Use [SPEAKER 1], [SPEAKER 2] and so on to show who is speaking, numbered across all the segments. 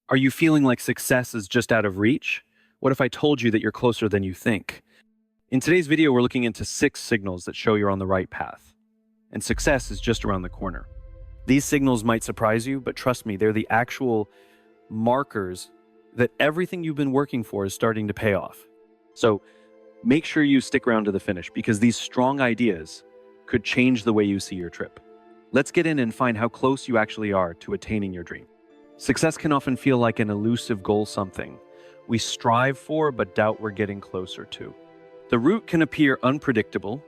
[SPEAKER 1] Are you feeling like success is just out of reach? What if I told you that you're closer than you think? In today's video, we're looking into 6 signals that show you're on the right path, and success is just around the corner. These signals might surprise you, but trust me, they're the actual markers that everything you've been working for is starting to pay off. So make sure you stick around to the finish, because these strong ideas could change the way you see your trip. Let's get in and find how close you actually are to attaining your dream. Success can often feel like an elusive goal, something we strive for but doubt we're getting closer to. The route can appear unpredictable,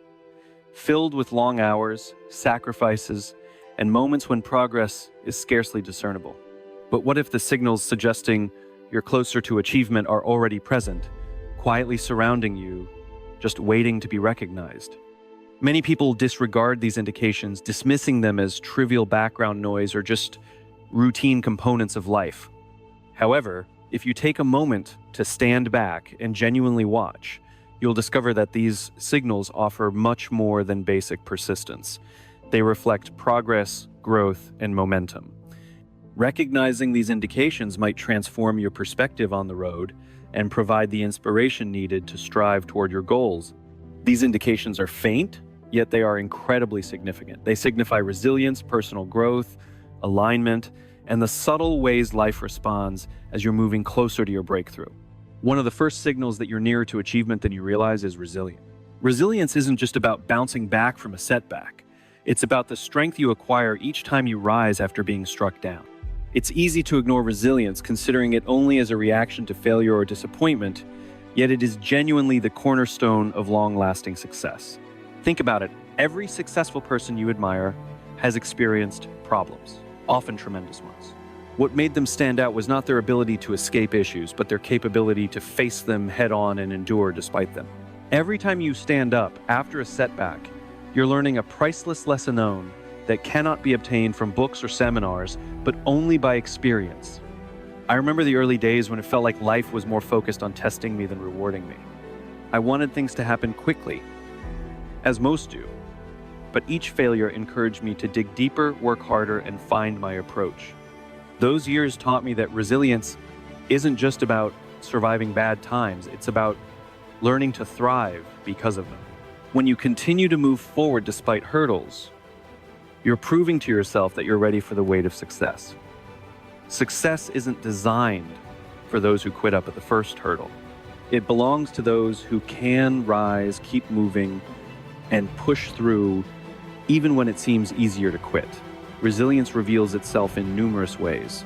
[SPEAKER 1] filled with long hours, sacrifices, and moments when progress is scarcely discernible. But what if the signals suggesting you're closer to achievement are already present, quietly surrounding you, just waiting to be recognized? Many people disregard these indications, dismissing them as trivial background noise or just routine components of life. However, if you take a moment to stand back and genuinely watch, you'll discover that these signals offer much more than basic persistence. They reflect progress, growth, and momentum. Recognizing these indications might transform your perspective on the road and provide the inspiration needed to strive toward your goals. These indications are faint, yet they are incredibly significant. They signify resilience, personal growth, alignment, and the subtle ways life responds as you're moving closer to your breakthrough. One of the first signals that you're nearer to achievement than you realize is resilience. Resilience isn't just about bouncing back from a setback. It's about the strength you acquire each time you rise after being struck down. It's easy to ignore resilience, considering it only as a reaction to failure or disappointment, yet it is genuinely the cornerstone of long-lasting success. Think about it. Every successful person you admire has experienced problems, often tremendous ones. What made them stand out was not their ability to escape issues, but their capability to face them head-on and endure despite them. Every time you stand up after a setback, you're learning a priceless lesson known that cannot be obtained from books or seminars, but only by experience. I remember the early days when it felt like life was more focused on testing me than rewarding me. I wanted things to happen quickly, as most do, but each failure encouraged me to dig deeper, work harder, and find my approach. Those years taught me that resilience isn't just about surviving bad times, it's about learning to thrive because of them. When you continue to move forward despite hurdles, you're proving to yourself that you're ready for the weight of success. Success isn't designed for those who quit up at the first hurdle. It belongs to those who can rise, keep moving, and push through even when it seems easier to quit. Resilience reveals itself in numerous ways.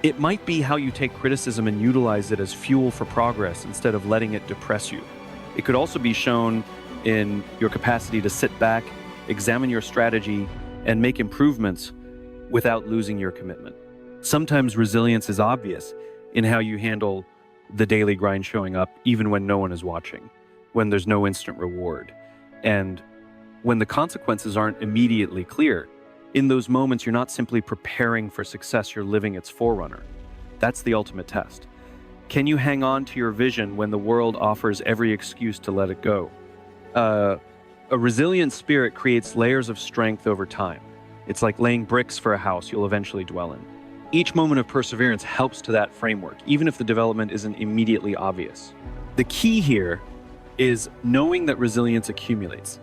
[SPEAKER 1] It might be how you take criticism and utilize it as fuel for progress instead of letting it depress you. It could also be shown in your capacity to sit back, examine your strategy, and make improvements without losing your commitment. Sometimes resilience is obvious in how you handle the daily grind showing up even when no one is watching, when there's no instant reward, and when the consequences aren't immediately clear. In those moments, you're not simply preparing for success, you're living its forerunner. That's the ultimate test. Can you hang on to your vision when the world offers every excuse to let it go? A resilient spirit creates layers of strength over time. It's like laying bricks for a house you'll eventually dwell in. Each moment of perseverance helps to that framework, even if the development isn't immediately obvious. The key here is knowing that resilience accumulates.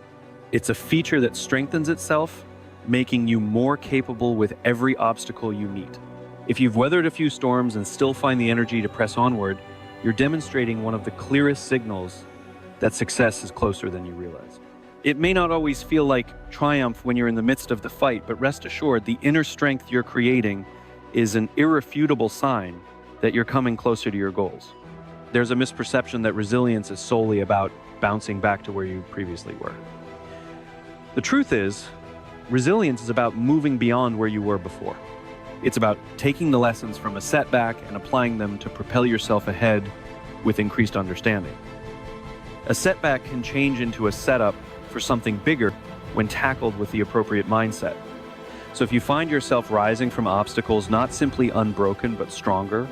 [SPEAKER 1] It's a feature that strengthens itself, making you more capable with every obstacle you meet. If you've weathered a few storms and still find the energy to press onward, you're demonstrating one of the clearest signals that success is closer than you realize. It may not always feel like triumph when you're in the midst of the fight, but rest assured, the inner strength you're creating is an irrefutable sign that you're coming closer to your goals. There's a misperception that resilience is solely about bouncing back to where you previously were. The truth is, resilience is about moving beyond where you were before. It's about taking the lessons from a setback and applying them to propel yourself ahead with increased understanding. A setback can change into a setup for something bigger when tackled with the appropriate mindset. So if you find yourself rising from obstacles not simply unbroken but stronger,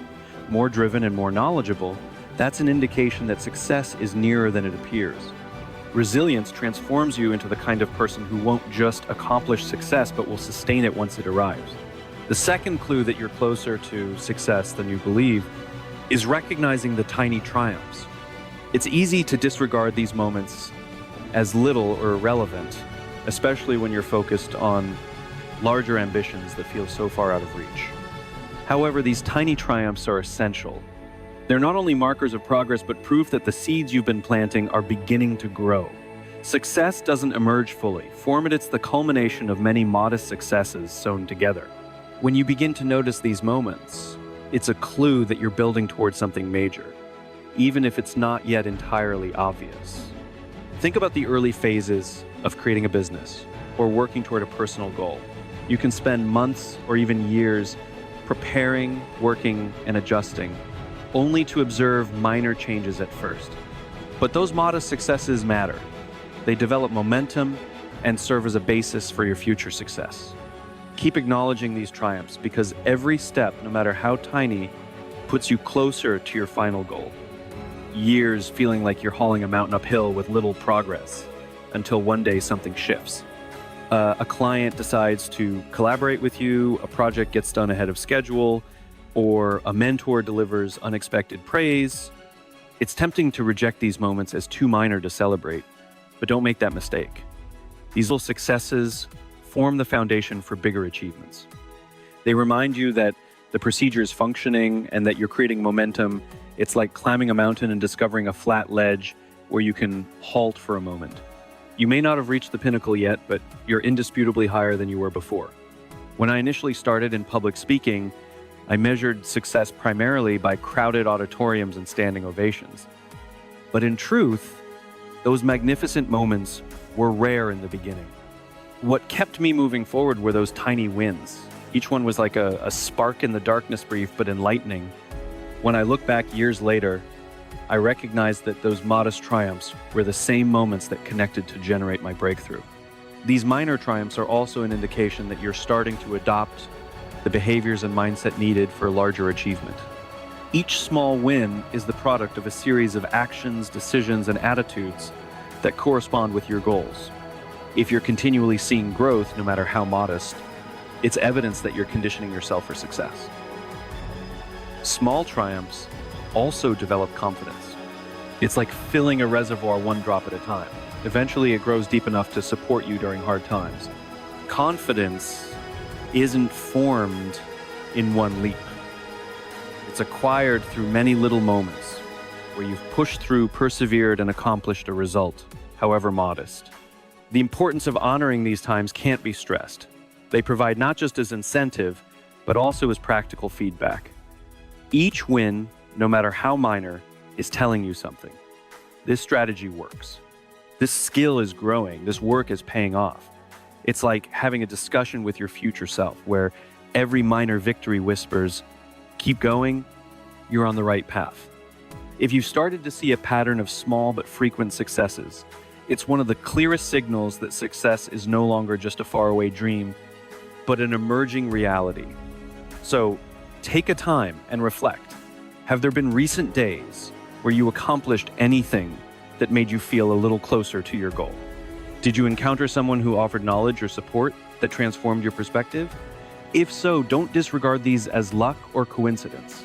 [SPEAKER 1] more driven and more knowledgeable, that's an indication that success is nearer than it appears. Resilience transforms you into the kind of person who won't just accomplish success but will sustain it once it arrives. The second clue that you're closer to success than you believe is recognizing the tiny triumphs. It's easy to disregard these moments as little or irrelevant, especially when you're focused on larger ambitions that feel so far out of reach. However, these tiny triumphs are essential. They're not only markers of progress, but proof that the seeds you've been planting are beginning to grow. Success doesn't emerge fully. For it, it's the culmination of many modest successes sewn together. When you begin to notice these moments, it's a clue that you're building towards something major, even if it's not yet entirely obvious. Think about the early phases of creating a business or working toward a personal goal. You can spend months or even years preparing, working, and adjusting, only to observe minor changes at first. But those modest successes matter. They develop momentum and serve as a basis for your future success. Keep acknowledging these triumphs because every step, no matter how tiny, puts you closer to your final goal. Years feeling like you're hauling a mountain uphill with little progress until one day something shifts. A client decides to collaborate with you, a project gets done ahead of schedule, or a mentor delivers unexpected praise. It's tempting to reject these moments as too minor to celebrate, but don't make that mistake. These little successes form the foundation for bigger achievements. They remind you that the procedure is functioning and that you're creating momentum. It's like climbing a mountain and discovering a flat ledge where you can halt for a moment. You may not have reached the pinnacle yet, but you're indisputably higher than you were before. When I initially started in public speaking, I measured success primarily by crowded auditoriums and standing ovations. But in truth, those magnificent moments were rare in the beginning. What kept me moving forward were those tiny wins. Each one was like a spark in the darkness brief, but enlightening. When I look back years later, I recognized that those modest triumphs were the same moments that connected to generate my breakthrough. These minor triumphs are also an indication that you're starting to adopt the behaviors and mindset needed for larger achievement. Each small win is the product of a series of actions, decisions, and attitudes that correspond with your goals. If you're continually seeing growth, no matter how modest, it's evidence that you're conditioning yourself for success. Small triumphs also develop confidence. It's like filling a reservoir one drop at a time. Eventually, it grows deep enough to support you during hard times. Confidence isn't formed in one leap. It's acquired through many little moments where you've pushed through, persevered, and accomplished a result, however modest. The importance of honoring these times can't be stressed. They provide not just as incentive, but also as practical feedback. Each win, no matter how minor, is telling you something. This strategy works. This skill is growing. This work is paying off. It's like having a discussion with your future self, where every minor victory whispers, keep going, you're on the right path. If you've started to see a pattern of small but frequent successes, it's one of the clearest signals that success is no longer just a faraway dream, but an emerging reality. So take a time and reflect. Have there been recent days where you accomplished anything that made you feel a little closer to your goal? Did you encounter someone who offered knowledge or support that transformed your perspective? If so, don't disregard these as luck or coincidence.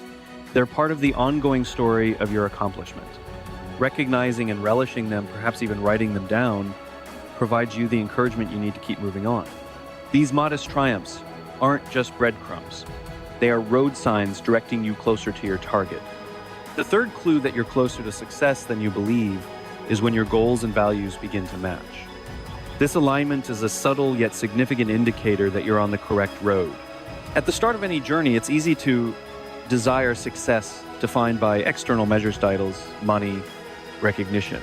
[SPEAKER 1] They're part of the ongoing story of your accomplishment. Recognizing and relishing them, perhaps even writing them down, provides you the encouragement you need to keep moving on. These modest triumphs aren't just breadcrumbs. They are road signs directing you closer to your target. The third clue that you're closer to success than you believe is when your goals and values begin to match. This alignment is a subtle yet significant indicator that you're on the correct road. At the start of any journey, it's easy to desire success defined by external measures, titles, money, recognition.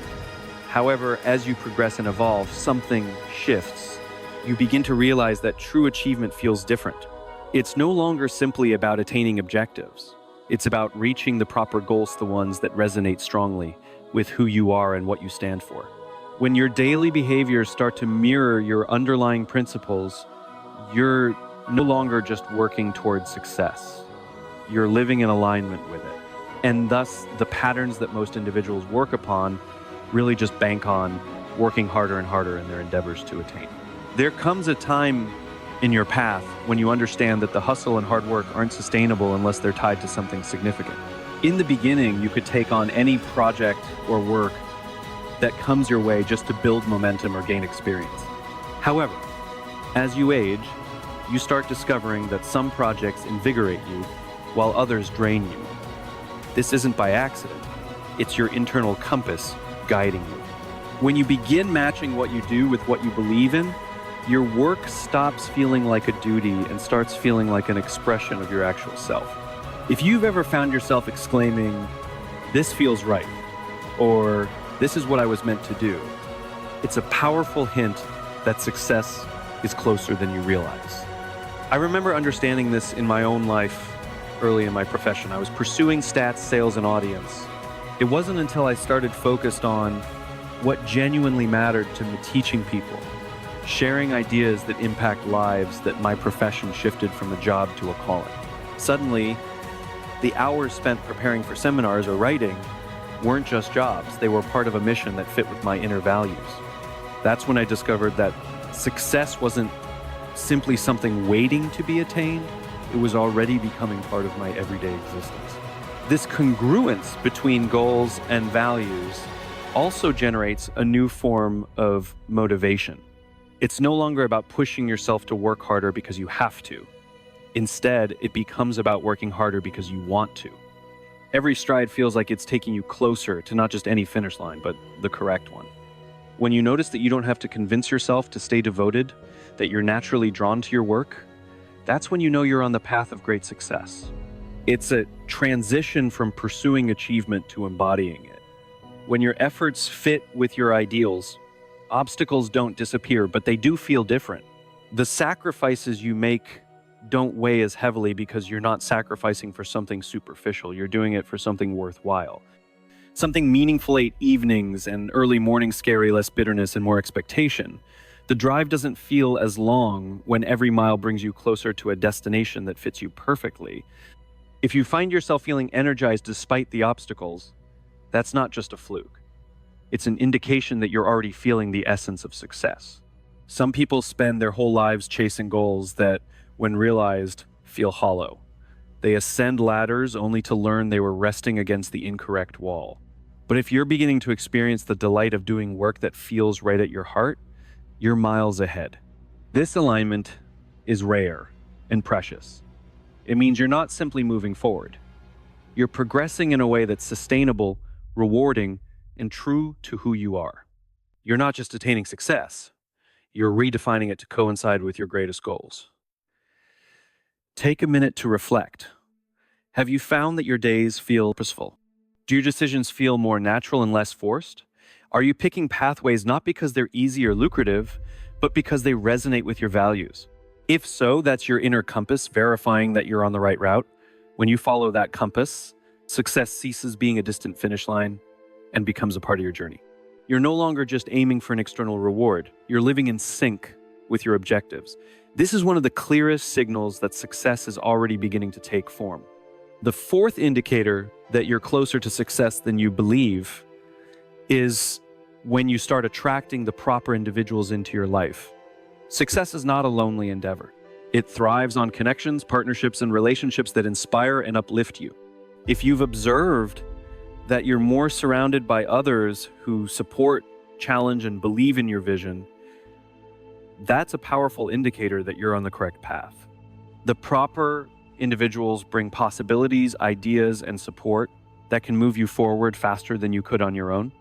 [SPEAKER 1] However, as you progress and evolve, something shifts. You begin to realize that true achievement feels different. It's no longer simply about attaining objectives. It's about reaching the proper goals, the ones that resonate strongly with who you are and what you stand for. When your daily behaviors start to mirror your underlying principles, you're no longer just working towards success. You're living in alignment with it. And thus, the patterns that most individuals work upon really just bank on working harder and harder in their endeavors to attain. There comes a time in your path when you understand that the hustle and hard work aren't sustainable unless they're tied to something significant. In the beginning, you could take on any project or work that comes your way just to build momentum or gain experience. However, as you age, you start discovering that some projects invigorate you while others drain you. This isn't by accident. It's your internal compass guiding you. When you begin matching what you do with what you believe in, your work stops feeling like a duty and starts feeling like an expression of your actual self. If you've ever found yourself exclaiming, "This feels right," or "This is what I was meant to do," it's a powerful hint that success is closer than you realize. I remember understanding this in my own life early in my profession. I was pursuing stats, sales, and audience. It wasn't until I started focused on what genuinely mattered to me, teaching people, sharing ideas that impact lives, that my profession shifted from a job to a calling. Suddenly, the hours spent preparing for seminars or writing weren't just jobs. They were part of a mission that fit with my inner values. That's when I discovered that success wasn't simply something waiting to be attained. It was already becoming part of my everyday existence. This congruence between goals and values also generates a new form of motivation. It's no longer about pushing yourself to work harder because you have to. Instead, it becomes about working harder because you want to. Every stride feels like it's taking you closer to not just any finish line, but the correct one. When you notice that you don't have to convince yourself to stay devoted, that you're naturally drawn to your work, that's when you know you're on the path of great success. It's a transition from pursuing achievement to embodying it. When your efforts fit with your ideals, obstacles don't disappear, but they do feel different. The sacrifices you make don't weigh as heavily because you're not sacrificing for something superficial. You're doing it for something worthwhile. Something meaningful, 8 evenings and early morning scary, less bitterness and more expectation. The drive doesn't feel as long when every mile brings you closer to a destination that fits you perfectly. If you find yourself feeling energized despite the obstacles, that's not just a fluke. It's an indication that you're already feeling the essence of success. Some people spend their whole lives chasing goals that, when realized, feel hollow. They ascend ladders only to learn they were resting against the incorrect wall. But if you're beginning to experience the delight of doing work that feels right at your heart, you're miles ahead. This alignment is rare and precious. It means you're not simply moving forward. You're progressing in a way that's sustainable, rewarding, and true to who you are. You're not just attaining success, you're redefining it to coincide with your greatest goals. Take a minute to reflect. Have you found that your days feel purposeful? Do your decisions feel more natural and less forced? Are you picking pathways not because they're easy or lucrative, but because they resonate with your values? If so, that's your inner compass verifying that you're on the right route. When you follow that compass, success ceases being a distant finish line and becomes a part of your journey. You're no longer just aiming for an external reward. You're living in sync with your objectives. This is one of the clearest signals that success is already beginning to take form. The fourth indicator that you're closer to success than you believe is when you start attracting the proper individuals into your life. Success is not a lonely endeavor. It thrives on connections, partnerships, and relationships that inspire and uplift you. If you've observed that you're more surrounded by others who support, challenge, and believe in your vision, that's a powerful indicator that you're on the correct path. The proper individuals bring possibilities, ideas, and support that can move you forward faster than you could on your own.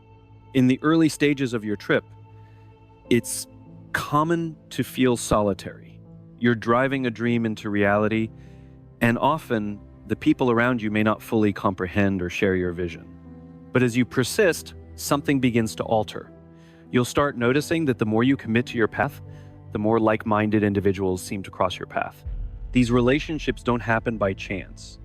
[SPEAKER 1] In the early stages of your trip, it's common to feel solitary. You're driving a dream into reality, and often the people around you may not fully comprehend or share your vision. But as you persist, something begins to alter. You'll start noticing that the more you commit to your path, the more like-minded individuals seem to cross your path. These relationships don't happen by chance.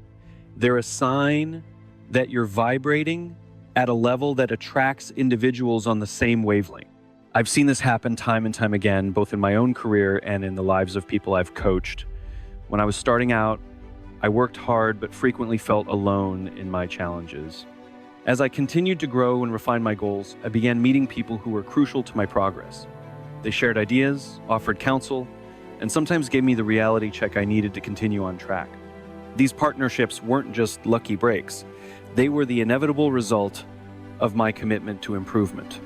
[SPEAKER 1] They're a sign that you're vibrating at a level that attracts individuals on the same wavelength. I've seen this happen time and time again, both in my own career and in the lives of people I've coached. When I was starting out, I worked hard but frequently felt alone in my challenges. As I continued to grow and refine my goals, I began meeting people who were crucial to my progress. They shared ideas, offered counsel, and sometimes gave me the reality check I needed to continue on track. These partnerships weren't just lucky breaks. They were the inevitable result of my commitment to improvement.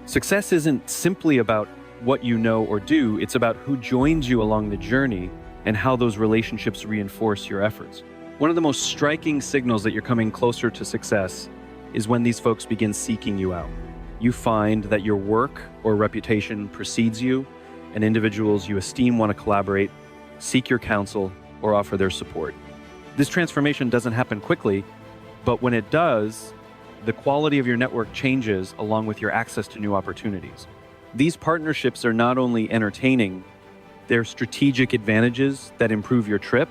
[SPEAKER 1] Success isn't simply about what you know or do, it's about who joins you along the journey and how those relationships reinforce your efforts. One of the most striking signals that you're coming closer to success is when these folks begin seeking you out. You find that your work or reputation precedes you, and individuals you esteem want to collaborate, seek your counsel, or offer their support. This transformation doesn't happen quickly, but when it does, the quality of your network changes along with your access to new opportunities. These partnerships are not only entertaining, they're strategic advantages that improve your trip.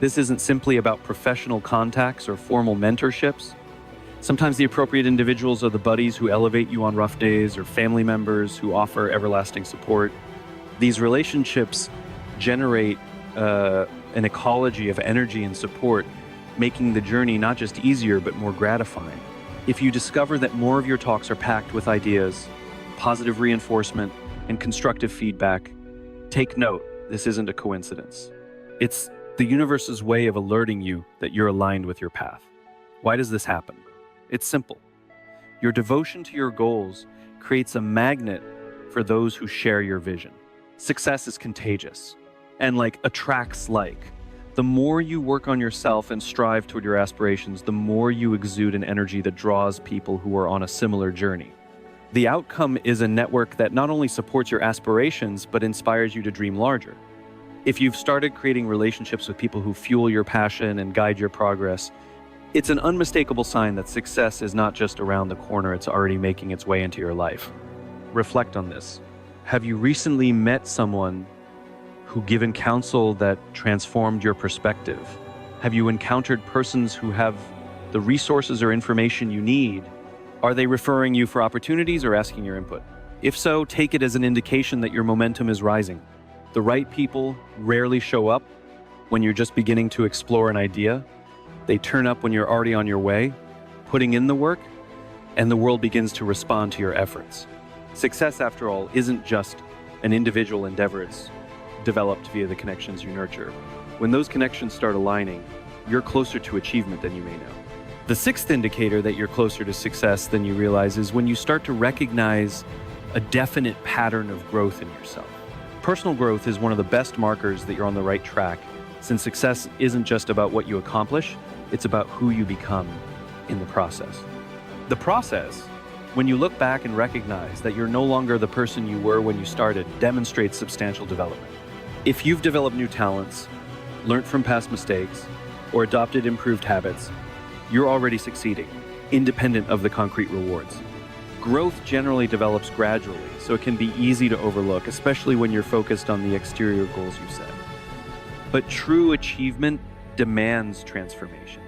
[SPEAKER 1] This isn't simply about professional contacts or formal mentorships. Sometimes the appropriate individuals are the buddies who elevate you on rough days or family members who offer everlasting support. These relationships generate an ecology of energy and support, making the journey not just easier, but more gratifying. If you discover that more of your talks are packed with ideas, positive reinforcement, and constructive feedback, take note, this isn't a coincidence. It's the universe's way of alerting you that you're aligned with your path. Why does this happen? It's simple. Your devotion to your goals creates a magnet for those who share your vision. Success is contagious and attracts like. The more you work on yourself and strive toward your aspirations, the more you exude an energy that draws people who are on a similar journey. The outcome is a network that not only supports your aspirations, but inspires you to dream larger. If you've started creating relationships with people who fuel your passion and guide your progress, it's an unmistakable sign that success is not just around the corner, it's already making its way into your life. Reflect on this. Have you recently met someone who given counsel that transformed your perspective? Have you encountered persons who have the resources or information you need? Are they referring you for opportunities or asking your input? If so, take it as an indication that your momentum is rising. The right people rarely show up when you're just beginning to explore an idea. They turn up when you're already on your way, putting in the work, and the world begins to respond to your efforts. Success, after all, isn't just an individual endeavor. It's developed via the connections you nurture. When those connections start aligning, you're closer to achievement than you may know. The sixth indicator that you're closer to success than you realize is when you start to recognize a definite pattern of growth in yourself. Personal growth is one of the best markers that you're on the right track, since success isn't just about what you accomplish, it's about who you become in the process. The process, when you look back and recognize that you're no longer the person you were when you started, demonstrates substantial development. If you've developed new talents, learned from past mistakes, or adopted improved habits, you're already succeeding, independent of the concrete rewards. Growth generally develops gradually, so it can be easy to overlook, especially when you're focused on the exterior goals you set. But true achievement demands transformation.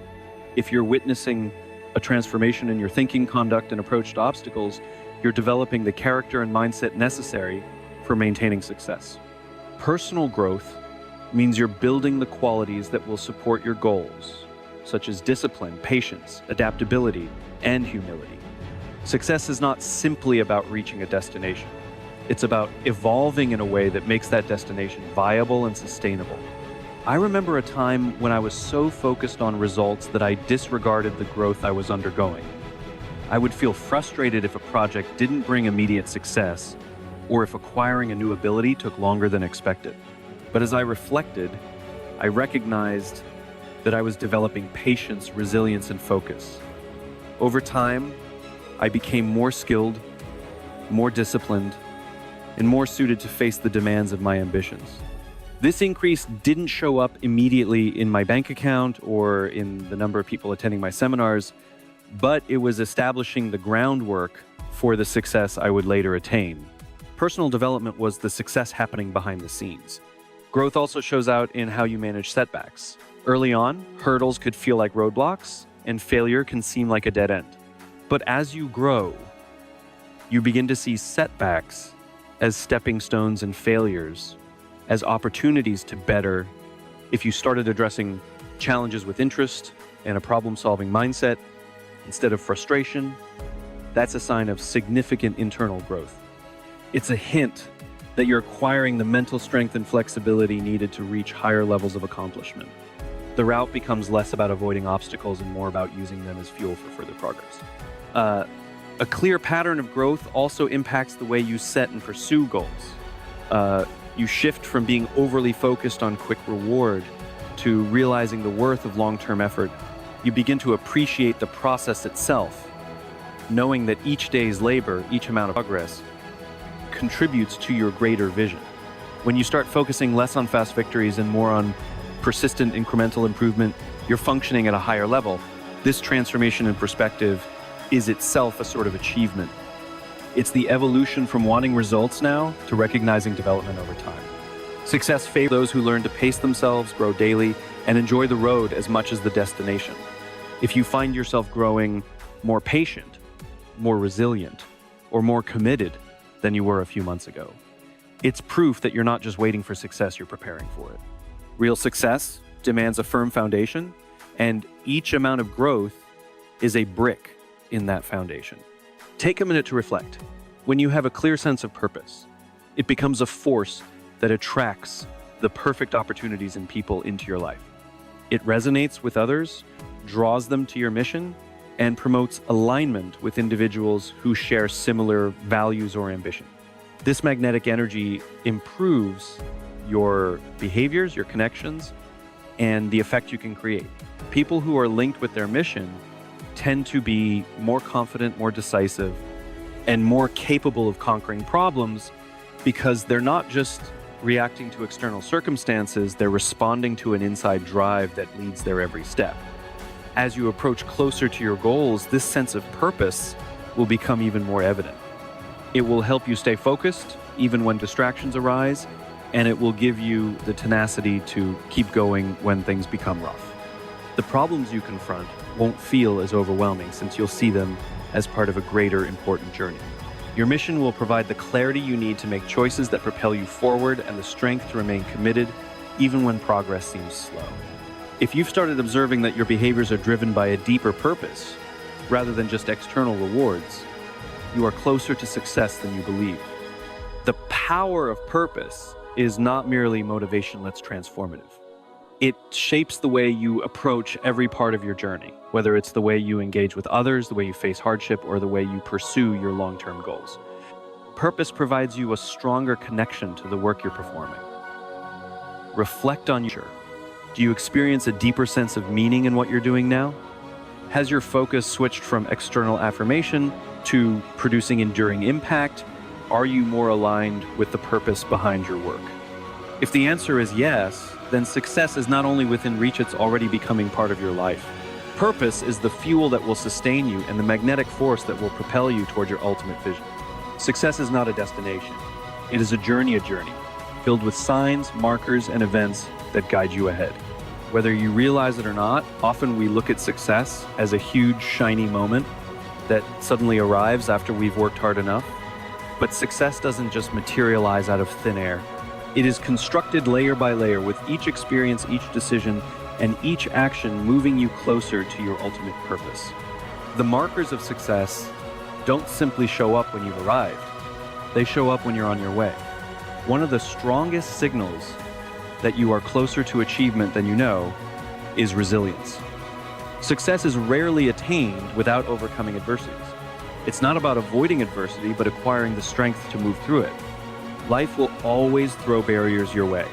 [SPEAKER 1] If you're witnessing a transformation in your thinking, conduct, and approach to obstacles, you're developing the character and mindset necessary for maintaining success. Personal growth means you're building the qualities that will support your goals, such as discipline, patience, adaptability, and humility. Success is not simply about reaching a destination. It's about evolving in a way that makes that destination viable and sustainable. I remember a time when I was so focused on results that I disregarded the growth I was undergoing. I would feel frustrated if a project didn't bring immediate success, or if acquiring a new ability took longer than expected. But as I reflected, I recognized that I was developing patience, resilience, and focus. Over time, I became more skilled, more disciplined, and more suited to face the demands of my ambitions. This increase didn't show up immediately in my bank account or in the number of people attending my seminars, but it was establishing the groundwork for the success I would later attain. Personal development was the success happening behind the scenes. Growth also shows out in how you manage setbacks. Early on, hurdles could feel like roadblocks, and failure can seem like a dead end. But as you grow, you begin to see setbacks as stepping stones and failures as opportunities to better. If you started addressing challenges with interest and a problem-solving mindset instead of frustration, that's a sign of significant internal growth. It's a hint that you're acquiring the mental strength and flexibility needed to reach higher levels of accomplishment. The route becomes less about avoiding obstacles and more about using them as fuel for further progress. A clear pattern of growth also impacts the way you set and pursue goals. You shift from being overly focused on quick reward to realizing the worth of long-term effort. You begin to appreciate the process itself, knowing that each day's labor, each amount of progress, contributes to your greater vision. When you start focusing less on fast victories and more on persistent incremental improvement, you're functioning at a higher level. This transformation in perspective is itself a sort of achievement. It's the evolution from wanting results now to recognizing development over time. Success favors those who learn to pace themselves, grow daily, and enjoy the road as much as the destination. If you find yourself growing more patient, more resilient, or more committed than you were a few months ago, it's proof that you're not just waiting for success, you're preparing for it. Real success demands a firm foundation, and each amount of growth is a brick in that foundation. Take a minute to reflect. When you have a clear sense of purpose, it becomes a force that attracts the perfect opportunities and people into your life. It resonates with others, draws them to your mission, and promotes alignment with individuals who share similar values or ambition. This magnetic energy improves your behaviors, your connections, and the effect you can create. People who are linked with their mission tend to be more confident, more decisive, and more capable of conquering problems because they're not just reacting to external circumstances, they're responding to an inside drive that leads their every step. As you approach closer to your goals, this sense of purpose will become even more evident. It will help you stay focused even when distractions arise, and it will give you the tenacity to keep going when things become rough. The problems you confront won't feel as overwhelming since you'll see them as part of a greater, important journey. Your mission will provide the clarity you need to make choices that propel you forward and the strength to remain committed even when progress seems slow. If you've started observing that your behaviors are driven by a deeper purpose rather than just external rewards, you are closer to success than you believe. The power of purpose is not merely motivation that's transformative. It shapes the way you approach every part of your journey, whether it's the way you engage with others, the way you face hardship, or the way you pursue your long-term goals. Purpose provides you a stronger connection to the work you're performing. Reflect on your. Do you experience a deeper sense of meaning in what you're doing now? Has your focus switched from external affirmation to producing enduring impact? Are you more aligned with the purpose behind your work? If the answer is yes, then success is not only within reach, it's already becoming part of your life. Purpose is the fuel that will sustain you and the magnetic force that will propel you toward your ultimate vision. Success is not a destination. It is a journey, filled with signs, markers, and events that guide you ahead. Whether you realize it or not, often we look at success as a huge, shiny moment that suddenly arrives after we've worked hard enough. But success doesn't just materialize out of thin air. It is constructed layer by layer, with each experience, each decision, and each action moving you closer to your ultimate purpose. The markers of success don't simply show up when you've arrived. They show up when you're on your way. One of the strongest signals that you are closer to achievement than you know is resilience. Success is rarely attained without overcoming adversities. It's not about avoiding adversity, but acquiring the strength to move through it. Life will always throw barriers your way,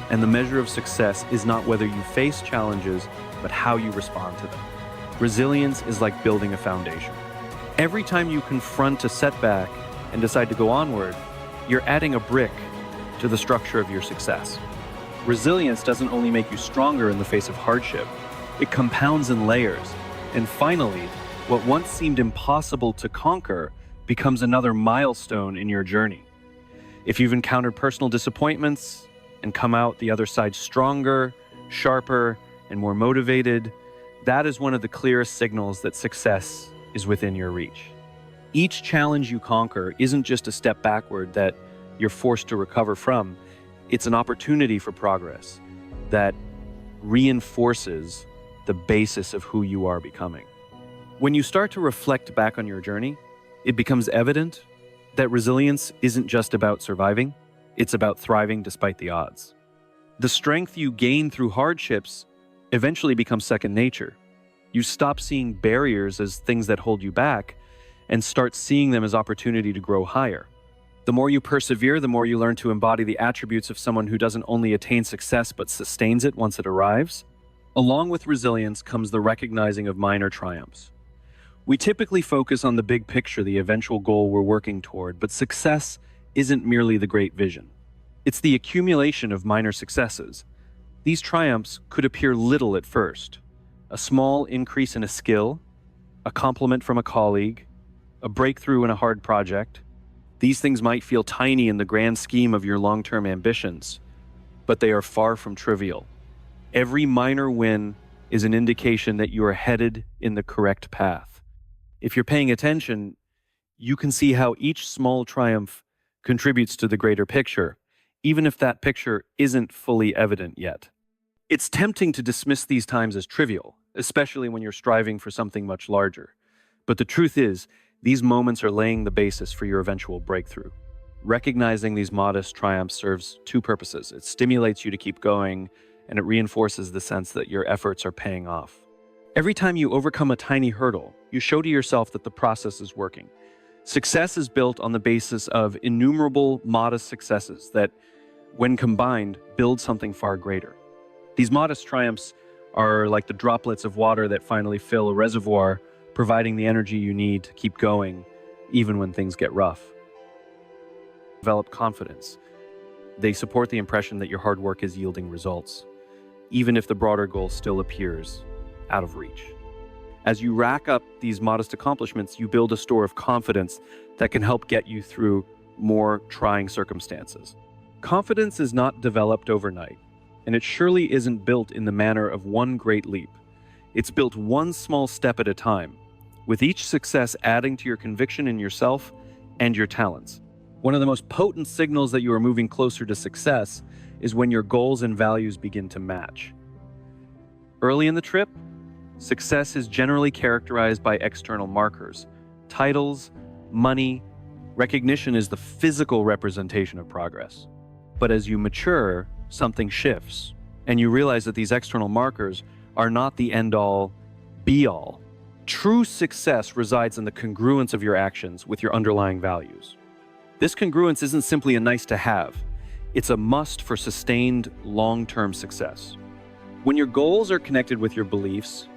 [SPEAKER 1] and the measure of success is not whether you face challenges, but how you respond to them. Resilience is like building a foundation. Every time you confront a setback and decide to go onward, you're adding a brick to the structure of your success. Resilience doesn't only make you stronger in the face of hardship, it compounds in layers, and finally, what once seemed impossible to conquer becomes another milestone in your journey. If you've encountered personal disappointments and come out the other side stronger, sharper, and more motivated, that is one of the clearest signals that success is within your reach. Each challenge you conquer isn't just a step backward that you're forced to recover from. It's an opportunity for progress that reinforces the basis of who you are becoming. When you start to reflect back on your journey, it becomes evident that resilience isn't just about surviving, It's about thriving despite the odds. The strength you gain through hardships eventually becomes second nature. You stop seeing barriers as things that hold you back and start seeing them as opportunity to grow higher. The more you persevere, the more you learn to embody the attributes of someone who doesn't only attain success but sustains it once it arrives. Along with resilience comes the recognizing of minor triumphs. We typically focus on the big picture, the eventual goal we're working toward, but success isn't merely the great vision. It's the accumulation of minor successes. These triumphs could appear little at first. A small increase in a skill, a compliment from a colleague, a breakthrough in a hard project. These things might feel tiny in the grand scheme of your long-term ambitions, but they are far from trivial. Every minor win is an indication that you are headed in the correct path. If you're paying attention, you can see how each small triumph contributes to the greater picture, even if that picture isn't fully evident yet. It's tempting to dismiss these times as trivial, especially when you're striving for something much larger. But the truth is, these moments are laying the basis for your eventual breakthrough. Recognizing these modest triumphs serves two purposes. It stimulates you to keep going, and it reinforces the sense that your efforts are paying off. Every time you overcome a tiny hurdle, you show to yourself that the process is working. Success is built on the basis of innumerable modest successes that, when combined, build something far greater. These modest triumphs are like the droplets of water that finally fill a reservoir, providing the energy you need to keep going, even when things get rough. Develop confidence. They support the impression that your hard work is yielding results, even if the broader goal still appears out of reach. As you rack up these modest accomplishments, you build a store of confidence that can help get you through more trying circumstances. Confidence is not developed overnight, and it surely isn't built in the manner of one great leap. It's built one small step at a time, with each success adding to your conviction in yourself and your talents. One of the most potent signals that you are moving closer to success is when your goals and values begin to match. Early in the trip, success is generally characterized by external markers. Titles, money, recognition is the physical representation of progress. But as you mature, something shifts, and you realize that these external markers are not the end-all, be-all. True success resides in the congruence of your actions with your underlying values. This congruence isn't simply a nice-to-have. It's a must for sustained, long-term success. When your goals are connected with your beliefs,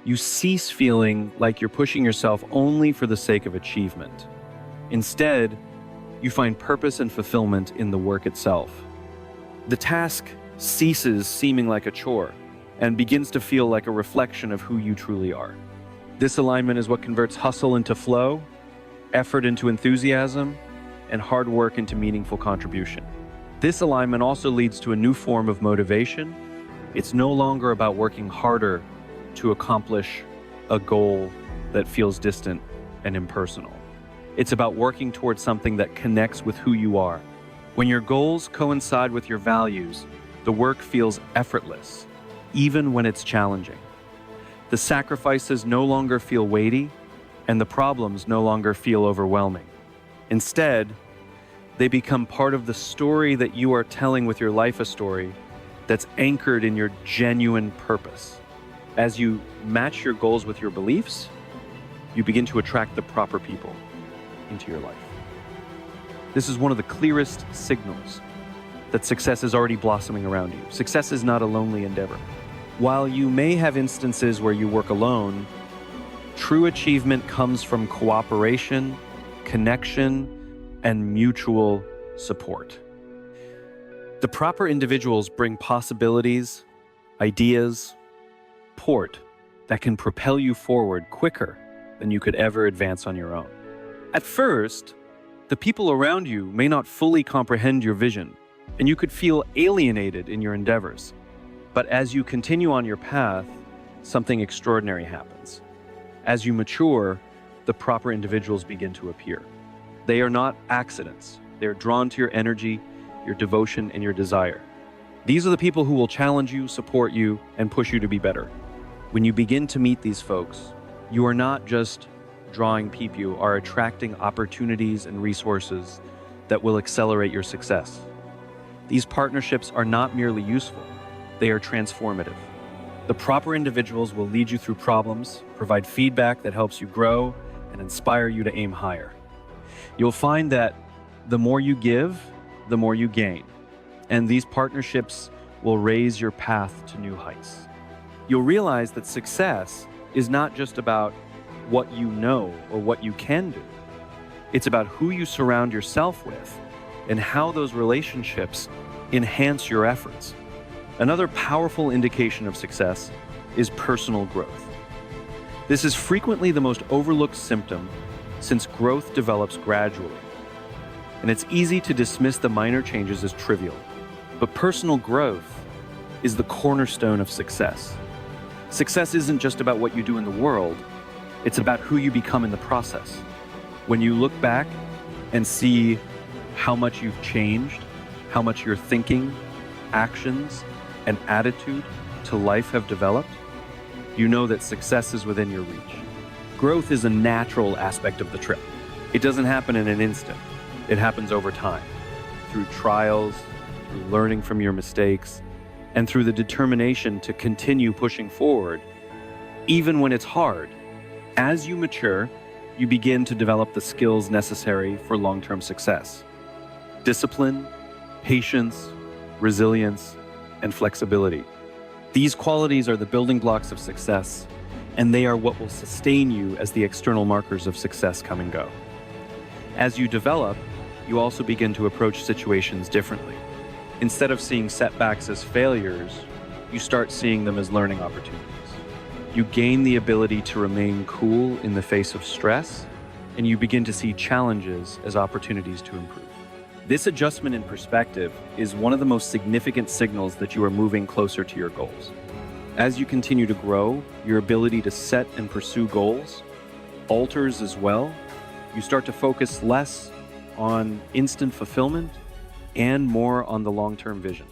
[SPEAKER 1] you cease feeling like you're pushing yourself only for the sake of achievement. Instead, you find purpose and fulfillment in the work itself. The task ceases seeming like a chore and begins to feel like a reflection of who you truly are. This alignment is what converts hustle into flow, effort into enthusiasm, and hard work into meaningful contribution. This alignment also leads to a new form of motivation. It's no longer about working harder to accomplish a goal that feels distant and impersonal. It's about working towards something that connects with who you are. When your goals coincide with your values, the work feels effortless, even when it's challenging. The sacrifices no longer feel weighty, and the problems no longer feel overwhelming. Instead, they become part of the story that you are telling with your life, a story that's anchored in your genuine purpose. As you match your goals with your beliefs, you begin to attract the proper people into your life. This is one of the clearest signals that success is already blossoming around you. Success is not a lonely endeavor. While you may have instances where you work alone, true achievement comes from cooperation, connection, and mutual support. The proper individuals bring possibilities, ideas, support that can propel you forward quicker than you could ever advance on your own. At first, the people around you may not fully comprehend your vision, and you could feel alienated in your endeavors. But as you continue on your path, something extraordinary happens. As you mature, the proper individuals begin to appear. They are not accidents. They are drawn to your energy, your devotion, and your desire. These are the people who will challenge you, support you, and push you to be better. When you begin to meet these folks, you are not just drawing people, you are attracting opportunities and resources that will accelerate your success. These partnerships are not merely useful, they are transformative. The proper individuals will lead you through problems, provide feedback that helps you grow, and inspire you to aim higher. You'll find that the more you give, the more you gain, and these partnerships will raise your path to new heights. You'll realize that success is not just about what you know or what you can do. It's about who you surround yourself with and how those relationships enhance your efforts. Another powerful indication of success is personal growth. This is frequently the most overlooked symptom since growth develops gradually. And it's easy to dismiss the minor changes as trivial. But personal growth is the cornerstone of success. Success isn't just about what you do in the world, it's about who you become in the process. When you look back and see how much you've changed, how much your thinking, actions, and attitude to life have developed, you know that success is within your reach. Growth is a natural aspect of the trip. It doesn't happen in an instant. It happens over time, through trials, through learning from your mistakes, and through the determination to continue pushing forward, even when it's hard. As you mature, you begin to develop the skills necessary for long-term success. Discipline, patience, resilience, and flexibility. These qualities are the building blocks of success, and they are what will sustain you as the external markers of success come and go. As you develop, you also begin to approach situations differently. Instead of seeing setbacks as failures, you start seeing them as learning opportunities. You gain the ability to remain cool in the face of stress, and you begin to see challenges as opportunities to improve. This adjustment in perspective is one of the most significant signals that you are moving closer to your goals. As you continue to grow, your ability to set and pursue goals alters as well. You start to focus less on instant fulfillment and more on the long-term vision.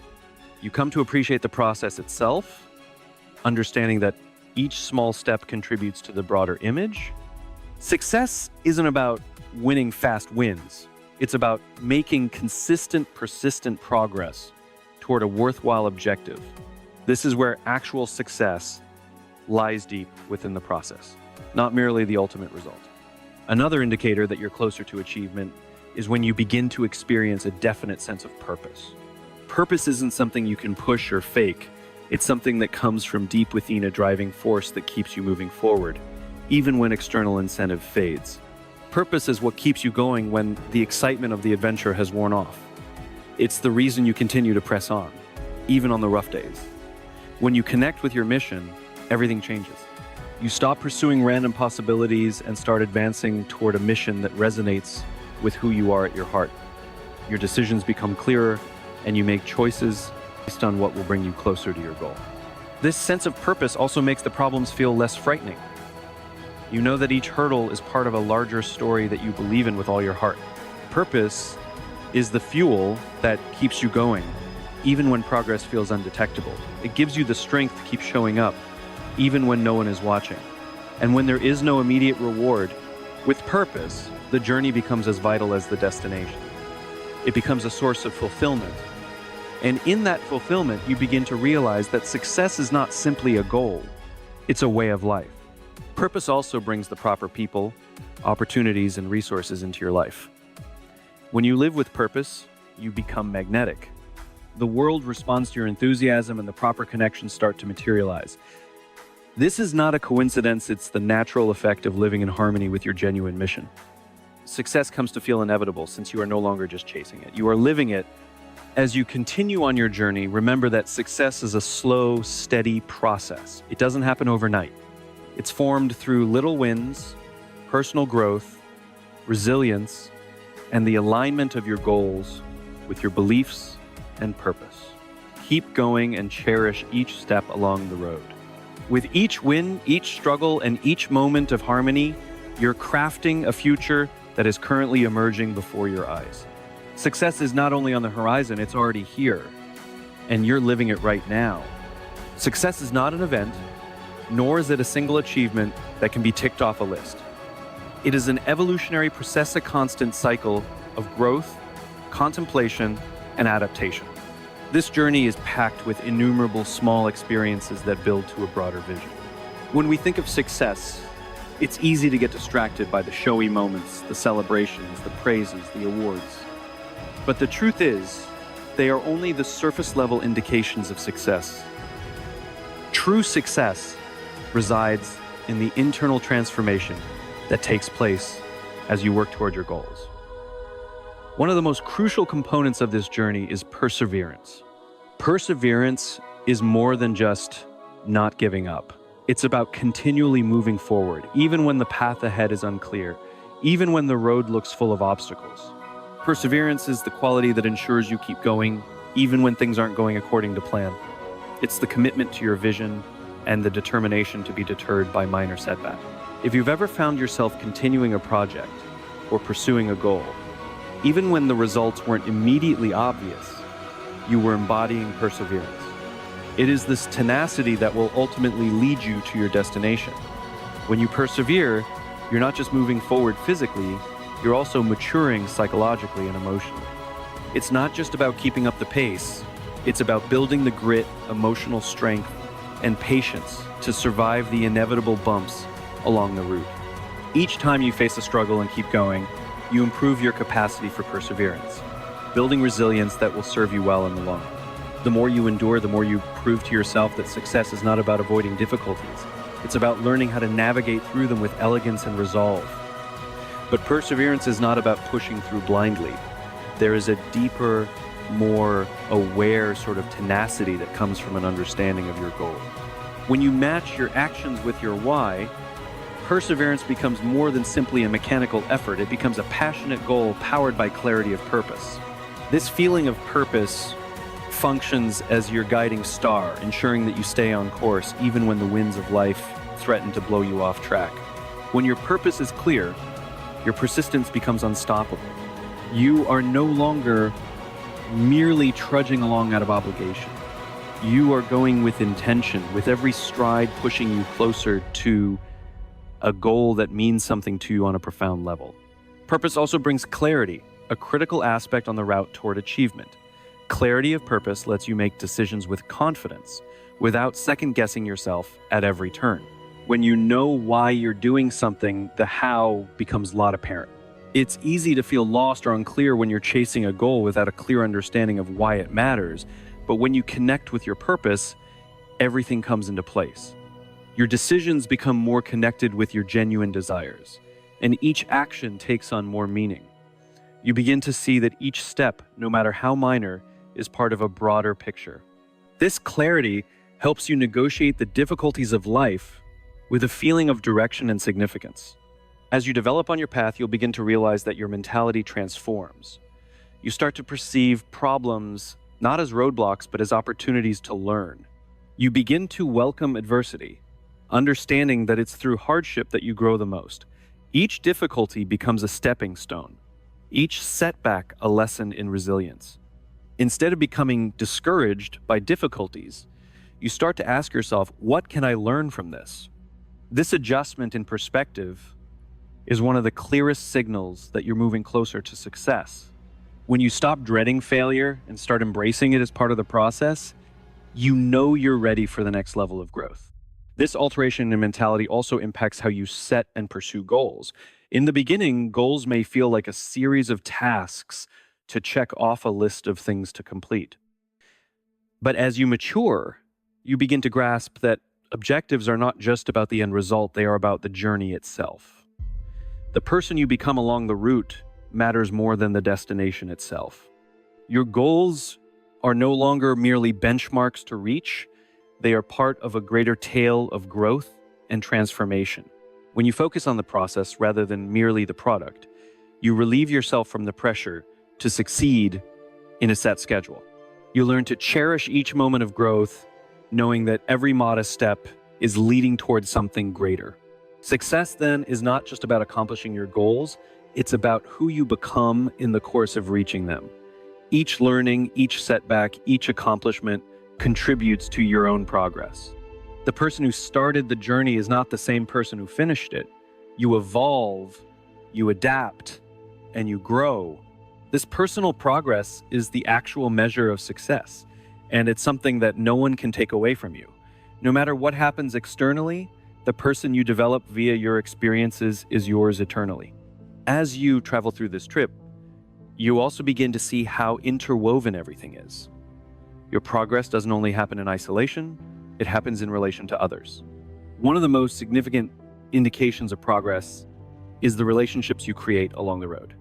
[SPEAKER 1] You come to appreciate the process itself, understanding that each small step contributes to the broader image. Success isn't about winning fast wins. It's about making consistent, persistent progress toward a worthwhile objective. This is where actual success lies deep within the process, not merely the ultimate result. Another indicator that you're closer to achievement is when you begin to experience a definite sense of purpose. Purpose isn't something you can push or fake. It's something that comes from deep within, a driving force that keeps you moving forward, even when external incentive fades. Purpose is what keeps you going when the excitement of the adventure has worn off. It's the reason you continue to press on, even on the rough days. When you connect with your mission, everything changes. You stop pursuing random possibilities and start advancing toward a mission that resonates with who you are at your heart. Your decisions become clearer, and you make choices based on what will bring you closer to your goal. This sense of purpose also makes the problems feel less frightening. You know that each hurdle is part of a larger story that you believe in with all your heart. Purpose is the fuel that keeps you going, even when progress feels undetectable. It gives you the strength to keep showing up, even when no one is watching. And when there is no immediate reward, with purpose, the journey becomes as vital as the destination. It becomes a source of fulfillment. And in that fulfillment, you begin to realize that success is not simply a goal, it's a way of life. Purpose also brings the proper people, opportunities, and resources into your life. When you live with purpose, you become magnetic. The world responds to your enthusiasm, and the proper connections start to materialize. This is not a coincidence, it's the natural effect of living in harmony with your genuine mission. Success comes to feel inevitable since you are no longer just chasing it. You are living it. As you continue on your journey, remember that success is a slow, steady process. It doesn't happen overnight. It's formed through little wins, personal growth, resilience, and the alignment of your goals with your beliefs and purpose. Keep going and cherish each step along the road. With each win, each struggle, and each moment of harmony, you're crafting a future that is currently emerging before your eyes. Success is not only on the horizon, it's already here, and you're living it right now. Success is not an event, nor is it a single achievement that can be ticked off a list. It is an evolutionary process, a constant cycle of growth, contemplation, and adaptation. This journey is packed with innumerable small experiences that build to a broader vision. When we think of success, it's easy to get distracted by the showy moments, the celebrations, the praises, the awards. But the truth is, they are only the surface-level indications of success. True success resides in the internal transformation that takes place as you work toward your goals. One of the most crucial components of this journey is perseverance. Perseverance is more than just not giving up. It's about continually moving forward, even when the path ahead is unclear, even when the road looks full of obstacles. Perseverance is the quality that ensures you keep going, even when things aren't going according to plan. It's the commitment to your vision and the determination to be deterred by minor setbacks. If you've ever found yourself continuing a project or pursuing a goal, even when the results weren't immediately obvious, you were embodying perseverance. It is this tenacity that will ultimately lead you to your destination. When you persevere, you're not just moving forward physically, you're also maturing psychologically and emotionally. It's not just about keeping up the pace, it's about building the grit, emotional strength, and patience to survive the inevitable bumps along the route. Each time you face a struggle and keep going, you improve your capacity for perseverance, building resilience that will serve you well in the long run. The more you endure, the more you prove to yourself that success is not about avoiding difficulties. It's about learning how to navigate through them with elegance and resolve. But perseverance is not about pushing through blindly. There is a deeper, more aware sort of tenacity that comes from an understanding of your goal. When you match your actions with your why, perseverance becomes more than simply a mechanical effort. It becomes a passionate goal powered by clarity of purpose. This feeling of purpose functions as your guiding star, ensuring that you stay on course even when the winds of life threaten to blow you off track. When your purpose is clear, your persistence becomes unstoppable. You are no longer merely trudging along out of obligation. You are going with intention, with every stride pushing you closer to a goal that means something to you on a profound level. Purpose also brings clarity, a critical aspect on the route toward achievement. Clarity of purpose lets you make decisions with confidence, without second-guessing yourself at every turn. When you know why you're doing something, the how becomes a lot apparent. It's easy to feel lost or unclear when you're chasing a goal without a clear understanding of why it matters, but when you connect with your purpose, everything comes into place. Your decisions become more connected with your genuine desires, and each action takes on more meaning. You begin to see that each step, no matter how minor, is part of a broader picture. This clarity helps you negotiate the difficulties of life with a feeling of direction and significance. As you develop on your path, you'll begin to realize that your mentality transforms. You start to perceive problems not as roadblocks, but as opportunities to learn. You begin to welcome adversity, understanding that it's through hardship that you grow the most. Each difficulty becomes a stepping stone, each setback a lesson in resilience. Instead of becoming discouraged by difficulties, you start to ask yourself, what can I learn from this? This adjustment in perspective is one of the clearest signals that you're moving closer to success. When you stop dreading failure and start embracing it as part of the process, you know you're ready for the next level of growth. This alteration in mentality also impacts how you set and pursue goals. In the beginning, goals may feel like a series of tasks to check off a list of things to complete. But as you mature, you begin to grasp that objectives are not just about the end result, they are about the journey itself. The person you become along the route matters more than the destination itself. Your goals are no longer merely benchmarks to reach, they are part of a greater tale of growth and transformation. When you focus on the process rather than merely the product, you relieve yourself from the pressure to succeed in a set schedule. You learn to cherish each moment of growth, knowing that every modest step is leading towards something greater. Success then is not just about accomplishing your goals, it's about who you become in the course of reaching them. Each learning, each setback, each accomplishment contributes to your own progress. The person who started the journey is not the same person who finished it. You evolve, you adapt, and you grow. This personal progress is the actual measure of success. and it's something that no one can take away from you. No matter what happens externally, the person you develop via your experiences is yours eternally. As you travel through this trip, you also begin to see how interwoven everything is. Your progress doesn't only happen in isolation, it happens in relation to others. One of the most significant indications of progress is the relationships you create along the road.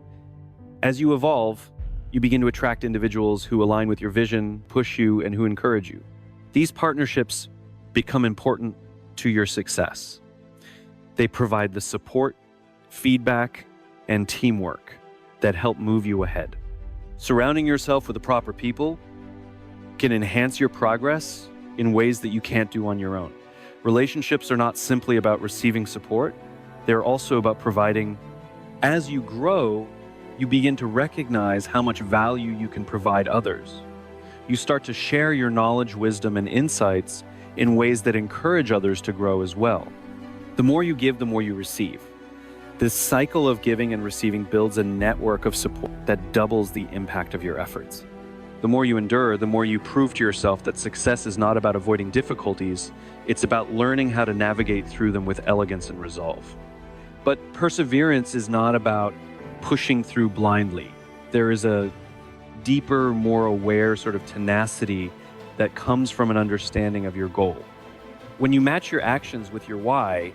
[SPEAKER 1] As you evolve, you begin to attract individuals who align with your vision, push you, and who encourage you. These partnerships become important to your success. They provide the support, feedback, and teamwork that help move you ahead. Surrounding yourself with the proper people can enhance your progress in ways that you can't do on your own. Relationships are not simply about receiving support, they're also about providing. As you grow, you begin to recognize how much value you can provide others. You start to share your knowledge, wisdom, and insights in ways that encourage others to grow as well. The more you give, the more you receive. This cycle of giving and receiving builds a network of support that doubles the impact of your efforts. The more you endure, the more you prove to yourself that success is not about avoiding difficulties, it's about learning how to navigate through them with elegance and resolve. But perseverance is not about pushing through blindly. There is a deeper, more aware sort of tenacity that comes from an understanding of your goal. When you match your actions with your why,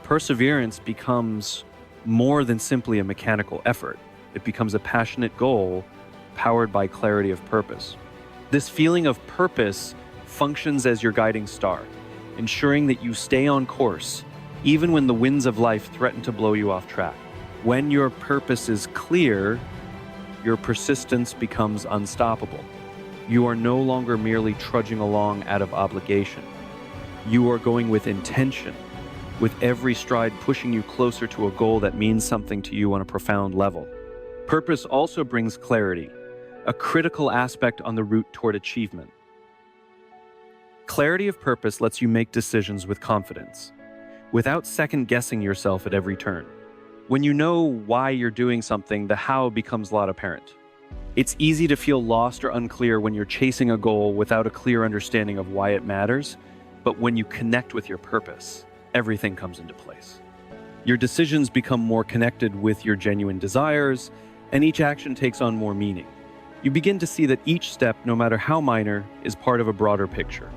[SPEAKER 1] perseverance becomes more than simply a mechanical effort. It becomes a passionate goal powered by clarity of purpose. This feeling of purpose functions as your guiding star, ensuring that you stay on course even when the winds of life threaten to blow you off track. When your purpose is clear, your persistence becomes unstoppable. You are no longer merely trudging along out of obligation. You are going with intention, with every stride pushing you closer to a goal that means something to you on a profound level. Purpose also brings clarity, a critical aspect on the route toward achievement. Clarity of purpose lets you make decisions with confidence, without second-guessing yourself at every turn. When you know why you're doing something, the how becomes a lot apparent. It's easy to feel lost or unclear when you're chasing a goal without a clear understanding of why it matters, but when you connect with your purpose, everything comes into place. Your decisions become more connected with your genuine desires, and each action takes on more meaning. You begin to see that each step, no matter how minor, is part of a broader picture.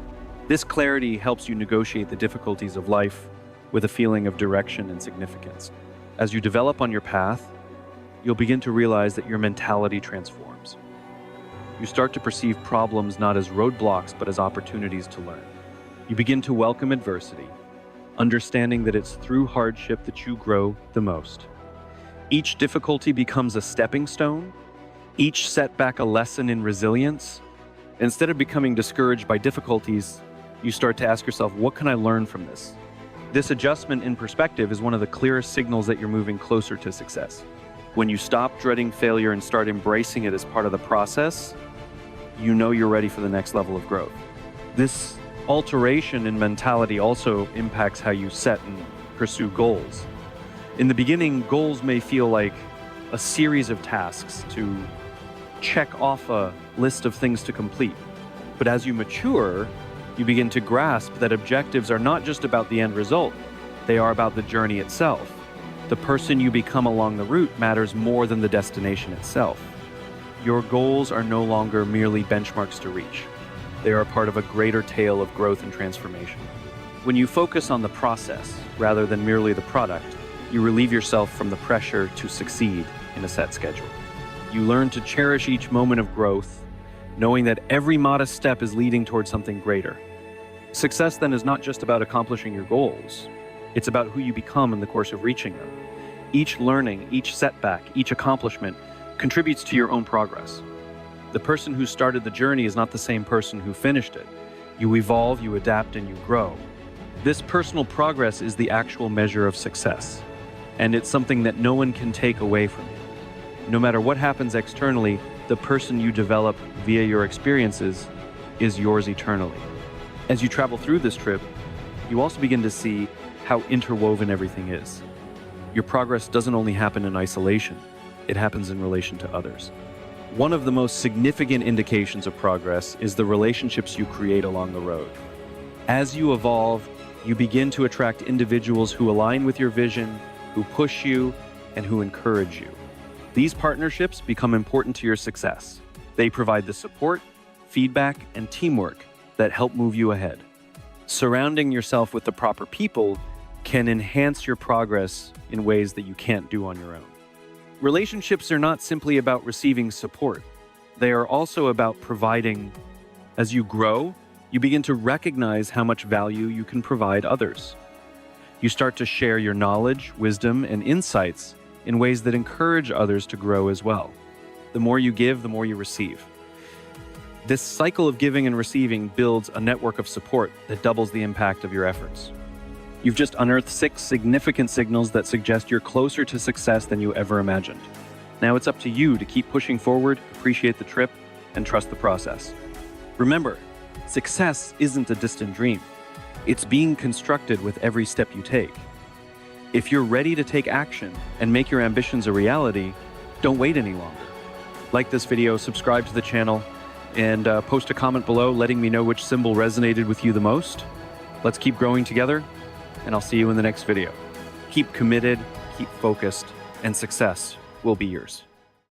[SPEAKER 1] This clarity helps you negotiate the difficulties of life with a feeling of direction and significance. As you develop on your path, you'll begin to realize that your mentality transforms. You start to perceive problems not as roadblocks, but as opportunities to learn. You begin to welcome adversity, understanding that it's through hardship that you grow the most. Each difficulty becomes a stepping stone, each setback a lesson in resilience. Instead of becoming discouraged by difficulties, you start to ask yourself, what can I learn from this? This adjustment in perspective is one of the clearest signals that you're moving closer to success. When you stop dreading failure and start embracing it as part of the process, you know you're ready for the next level of growth. This alteration in mentality also impacts how you set and pursue goals. In the beginning, goals may feel like a series of tasks to check off a list of things to complete. But as you mature, you begin to grasp that objectives are not just about the end result, they are about the journey itself. The person you become along the route matters more than the destination itself. Your goals are no longer merely benchmarks to reach. They are a part of a greater tale of growth and transformation. When you focus on the process rather than merely the product, you relieve yourself from the pressure to succeed in a set schedule. You learn to cherish each moment of growth, knowing that every modest step is leading towards something greater. Success then is not just about accomplishing your goals. It's about who you become in the course of reaching them. Each learning, each setback, each accomplishment contributes to your own progress. The person who started the journey is not the same person who finished it. You evolve, you adapt, and you grow. This personal progress is the actual measure of success, and it's something that no one can take away from you. No matter what happens externally, the person you develop via your experiences is yours eternally. As you travel through this trip, you also begin to see how interwoven everything is. Your progress doesn't only happen in isolation, it happens in relation to others. One of the most significant indications of progress is the relationships you create along the road. As you evolve, you begin to attract individuals who align with your vision, who push you, and who encourage you. These partnerships become important to your success. They provide the support, feedback, and teamwork that help move you ahead. Surrounding yourself with the proper people can enhance your progress in ways that you can't do on your own. Relationships are not simply about receiving support. They are also about providing. As you grow, you begin to recognize how much value you can provide others. You start to share your knowledge, wisdom, and insights in ways that encourage others to grow as well. The more you give, the more you receive. This cycle of giving and receiving builds a network of support that doubles the impact of your efforts. You've just unearthed 6 significant signals that suggest you're closer to success than you ever imagined. Now it's up to you to keep pushing forward, appreciate the trip, and trust the process. Remember, success isn't a distant dream. It's being constructed with every step you take. If you're ready to take action and make your ambitions a reality, don't wait any longer. Like this video, subscribe to the channel, and post a comment below letting me know which symbol resonated with you the most. Let's keep growing together, and I'll see you in the next video. Keep committed, keep focused, and success will be yours.